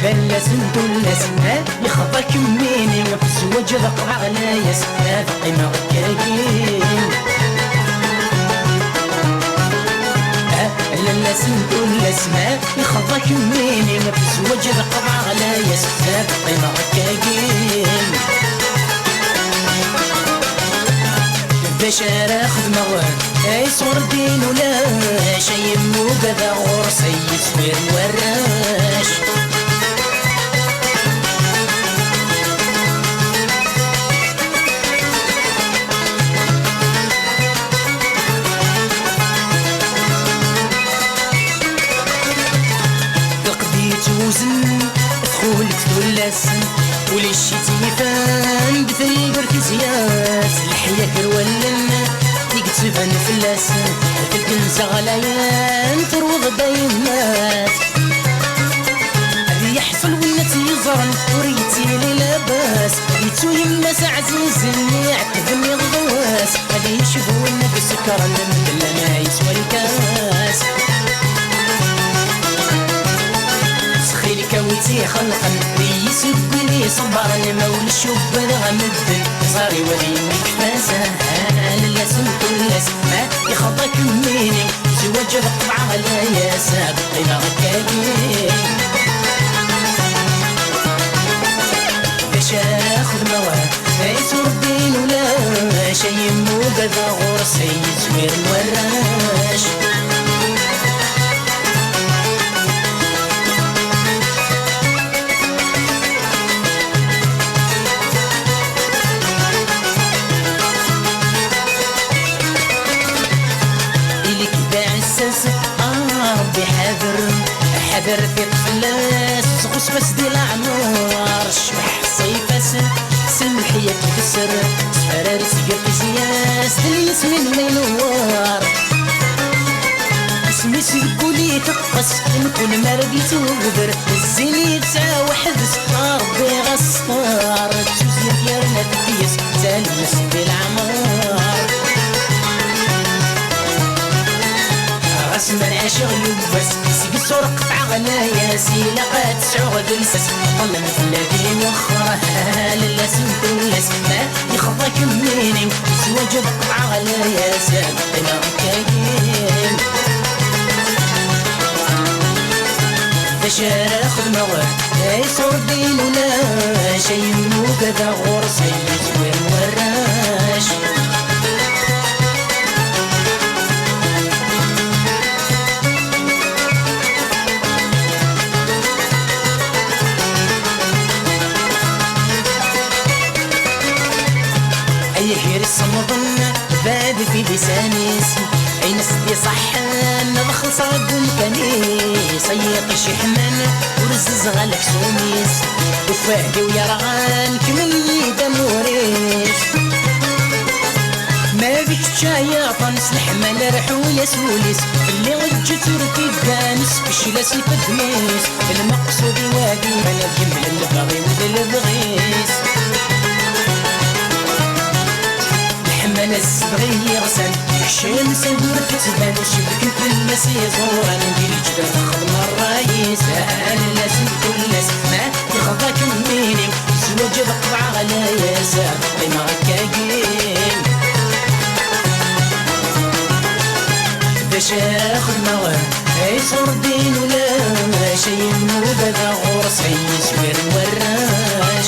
لالا سنتو لاسنا يخضى كميني في الزواج ذقع غلايس هذا قيمة غكاكين لالا سنتو لاسنا يخضى كميني في الزواج ذقع غلايس هذا قيمة غكاكين باش راخذ مواد اي صور دين ولا شي مو كذا غرسي يسوير وراش تقديت وزن دخولك تولاسن ولي شي تيفان بثري بركزياس الحياة كرولن تيكتفن فلاسن الكنزة غلايان تروض دايمات هذي يحصل والناس يزرن وريتي لي لاباس يتو يماس عزيز اللي عتذني غواس هذي يشوفوا النبي سكران بلا ما يسوى الكاس كويتي خلقا يسبني صبر المول الشوب بلغ مدن صاري ولي مكفاسة لالا سنتو لاسما يخضى كميني زواج بطبع غلايا سابق إلى غكاكين باش اخذ مواد يسور الدين ولا شي مو كذا غرسي زوير الوراش ربي حذر في طفلاس غص بس دي العمار شبح صيفاس سمحية تكسر سفرار سيقر كسياس دلي يسمين ما ينوار اسمي سيقولي تقص نكون مرقي تغدر الزيني تساوى حذس ربي غصار تشوزي ديالنا تكيس تالمس بالعمار اسمع العشق يوبس سيق الصور قطع غنايا سيلاقات سعود السس طلع في الذي وخره لالا سنتو لاسما يخضى كميني زواج قطع غنايا سابقنا غكاكين باش راخذ مواد يصور دين ولا شي مو كذا غرسي زوين وراش يهير الصمضن باد في لسانيس عين سدي صحان دخل صاد الكنيس يطيش حمان ورزز غالك سوميس وفادي ويرغان كملي دموريس ما بيك تشايا طنس الحمال رحو يا سوليس اللي وجت وركيدانس بشلاس الفدميس المقصود وادي من الجمل البغي مثل البغيس انا الصبغي غسان الشمس ندور كتبان شبك في الماس يزوران ندير جبال خدم الرايس لالا سنتو لاسما يخضى كميني زواج بقطع غلايا سابقي ما غكاكين باش اخذ مواد يصور دين ولا شي مو بدا غرس يسوير وراش